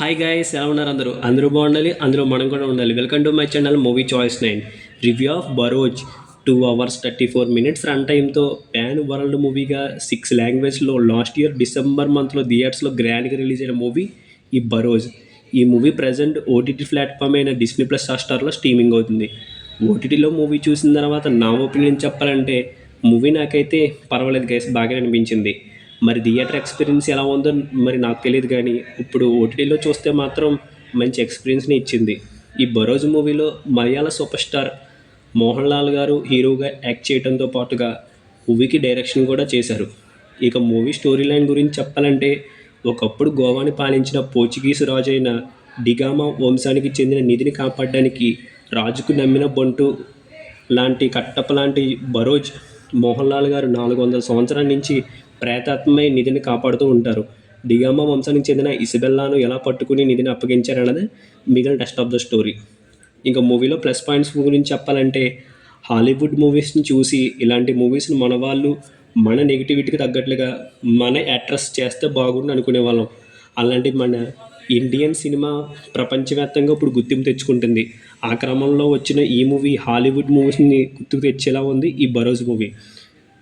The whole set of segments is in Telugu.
హాయ్ గైస్, ఎలా ఉన్నారు? అందరూ బాగుండాలి, అందులో మనం కూడా ఉండాలి. Welcome to my channel movie choice 9 review of Barroz. 2 hours 34 minutes run టైంతో ప్యాన్ వరల్డ్ మూవీగా 6 లాంగ్వేజ్లో లాస్ట్ ఇయర్ డిసెంబర్ మంత్లో థియేటర్స్లో గ్రాండ్గా రిలీజ్ అయిన మూవీ ఈ బరోజ్. ఈ మూవీ ప్రజెంట్ ఓటీటీ ప్లాట్ఫామ్ అయిన డిస్నీ ప్లస్ హాట్‌స్టార్లో స్ట్రీమింగ్ అవుతుంది. ఓటీటీలో మూవీ చూసిన తర్వాత నా ఒపీనియన్ చెప్పాలంటే మూవీ నాకైతే పర్వాలేదు గైస్, బాగానే అనిపించింది. మరి థియేటర్ ఎక్స్పీరియన్స్ ఎలా ఉందో మరి నాకు తెలియదు, కానీ ఇప్పుడు ఓటీటీలో చూస్తే మాత్రం మంచి ఎక్స్పీరియన్స్ని ఇచ్చింది. ఈ బరోజ్ మూవీలో మలయాళ సూపర్ స్టార్ మోహన్ లాల్ గారు హీరోగా యాక్ట్ చేయడంతో పాటుగా మూవీకి డైరెక్షన్ కూడా చేశారు. ఇక మూవీ స్టోరీ లైన్ గురించి చెప్పాలంటే, ఒకప్పుడు గోవాని పాలించిన పోర్చుగీస్ రాజు అయిన డిగామా వంశానికి చెందిన నిధిని కాపాడడానికి రాజుకు నమ్మిన బంటు లాంటి కట్టప్ప లాంటి బరోజ్ మోహన్ లాల్ గారు 400 సంవత్సరాల నుంచి ప్రేతాత్మై నిధిని కాపాడుతూ ఉంటారు. డిగామా వంశానికి చెందిన ఇసబెల్లాను ఎలా పట్టుకుని నిధిని అప్పగించారన్నది మిగిలిన టెస్ట్ ఆఫ్ ద స్టోరీ. ఇంకా మూవీలో ప్లస్ పాయింట్స్ గురించి చెప్పాలంటే, హాలీవుడ్ మూవీస్ని చూసి ఇలాంటి మూవీస్ని మన వాళ్ళు మన నెగిటివిటీకి తగ్గట్లుగా మన యాక్ట్రెస్ చేస్తే బాగుండు అనుకునే వాళ్ళం. అలాంటి మన ఇండియన్ సినిమా ప్రపంచవ్యాప్తంగా ఇప్పుడు గుర్తింపు తెచ్చుకుంటుంది. ఆ క్రమంలో వచ్చిన ఈ మూవీ హాలీవుడ్ మూవీస్ని గుర్తుకు తెచ్చేలా ఉంది ఈ బరోజ్ మూవీ.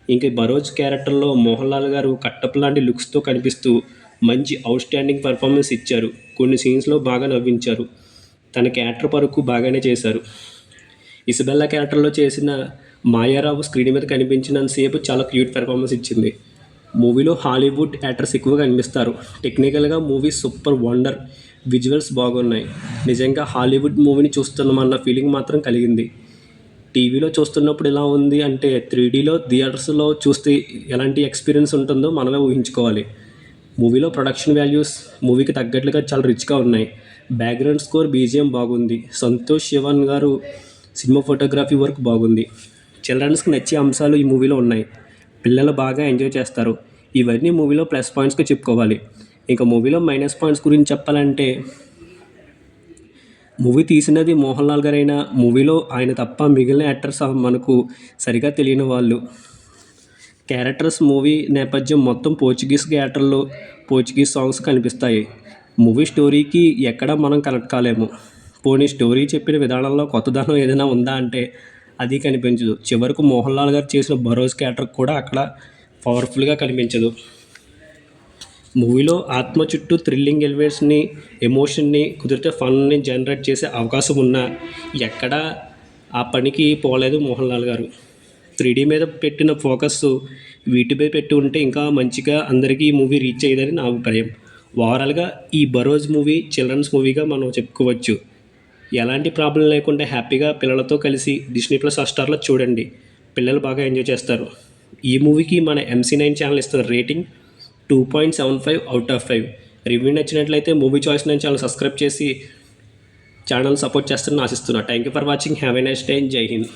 ఇంకా ఈ బరోజ్ క్యారెక్టర్లో మోహన్ లాల్ గారు కట్టప్ప లాంటి లుక్స్తో కనిపిస్తూ మంచి అవుట్ స్టాండింగ్ పర్ఫార్మెన్స్ ఇచ్చారు. కొన్ని సీన్స్లో బాగా నవ్వించారు. తన క్యారెక్టర్ వరకు బాగానే చేశారు. ఇసబెల్లా క్యారెక్టర్లో చేసిన మాయారావు స్క్రీన్ మీద కనిపించినంతసేపు చాలా క్యూట్ పెర్ఫార్మెన్స్ ఇచ్చింది. మూవీలో హాలీవుడ్ యాక్టర్స్ ఎక్కువగా కనిపిస్తారు. టెక్నికల్గా మూవీ సూపర్ వండర్, విజువల్స్ బాగున్నాయి. నిజంగా హాలీవుడ్ మూవీని చూస్తున్నామన్న ఫీలింగ్ మాత్రం కలిగింది. టీవీలో చూస్తున్నప్పుడు ఎలా ఉంది అంటే 3Dలో థియేటర్స్లో చూస్తే ఎలాంటి ఎక్స్పీరియన్స్ ఉంటుందో మనమే ఊహించుకోవాలి. మూవీలో ప్రొడక్షన్ వాల్యూస్ మూవీకి తగ్గట్లుగా చాలా రిచ్గా ఉన్నాయి. బ్యాక్గ్రౌండ్ స్కోర్, బీజిఎం బాగుంది. సంతోష్ శివన్ గారు సినిమా ఫోటోగ్రఫీ వర్క్ బాగుంది. చిల్డ్రన్స్కి నచ్చే అంశాలు ఈ మూవీలో ఉన్నాయి. పిల్లలు బాగా ఎంజాయ్ చేస్తారు. ఇవన్నీ మూవీలో ప్లస్ పాయింట్స్గా చెప్పుకోవాలి. ఇంకా మూవీలో మైనస్ పాయింట్స్ గురించి చెప్పాలంటే, మూవీ తీసినది మోహన్ లాల్ గారైనా మూవీలో ఆయన తప్ప మిగిలిన యాక్టర్స్ మనకు సరిగా తెలియని వాళ్ళు. క్యారెక్టర్స్ మూవీ నేపథ్యం మొత్తం పోర్చుగీస్ క్యారెక్టర్లు, పోర్చుగీస్ సాంగ్స్ కనిపిస్తాయి. మూవీ స్టోరీకి ఎక్కడ మనం కనెక్ట్ కాలేము. పోనీ స్టోరీ చెప్పిన విధానంలో కొత్తదనం ఏదైనా ఉందా అంటే అది కనిపించదు. చివరకు మోహన్ లాల్ గారు చేసిన బరోజ్ క్యారెక్టర్ కూడా అక్కడ పవర్ఫుల్గా కనిపించదు. మూవీలో ఆత్మ చుట్టూ థ్రిల్లింగ్ ఎలిమెంట్స్ని, ఎమోషన్ని, కుదిరితే ఫన్ని జనరేట్ చేసే అవకాశం ఉన్నా ఎక్కడా ఆ పనికి పోలేదు మోహన్ లాల్ గారు. 3D మీద పెట్టిన ఫోకస్ వీటిపై పెట్టి ఉంటే ఇంకా మంచిగా అందరికీ ఈ మూవీ రీచ్ అయ్యేదని నా అభిప్రాయం. ఓవరాల్గా ఈ బరోజ్ మూవీ చిల్డ్రన్స్ మూవీగా మనం చెప్పుకోవచ్చు. ఎలాంటి ప్రాబ్లం లేకుండా హ్యాపీగా పిల్లలతో కలిసి డిస్నీ ప్లస్ హాట్‌స్టార్లో చూడండి. పిల్లలు బాగా ఎంజాయ్ చేస్తారు. ఈ మూవీకి మన MC9 ఛానల్ ఇస్తున్న రేటింగ్ 2.75/5. రివ్యూ నచ్చినట్లయితే మూవీ చాయిస్ 9 ఛానల్ సబ్స్క్రైబ్ చేసి ఛానల్ సపోర్ట్ చేస్తారని ఆశిస్తున్నా. Thank you for watching. Have a nice day. Jai Hind.